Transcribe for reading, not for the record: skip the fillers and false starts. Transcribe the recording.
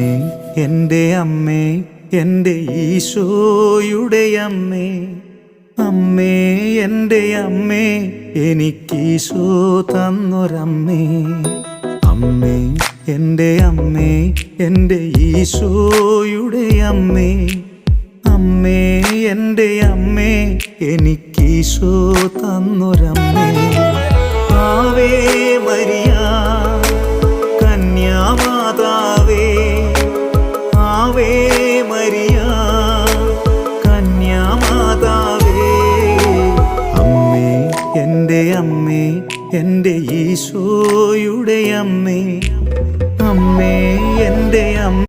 അമ്മേ എൻ്റെ അമ്മേ എൻ്റെ ഈശോയുടെ അമ്മേ, അമ്മേ എൻ്റെ അമ്മേ എനിക്കീശോ തന്നൊരമ്മേ. അമ്മേ എൻ്റെ അമ്മേ എൻ്റെ ഈശോയുടെ അമ്മേ, അമ്മേ എൻ്റെ അമ്മേ എനിക്കീശോ തന്നൊരമ്മേ. ആവേ മരിയ കന്യാമാതാവേ, ആവേ മരിയ കന്യാമാതാവേ. അമ്മേ എൻ്റെ അമ്മേ എൻ്റെ ഈശോയുടെ അമ്മേ, അമ്മേ എൻ്റെ അമ്മേ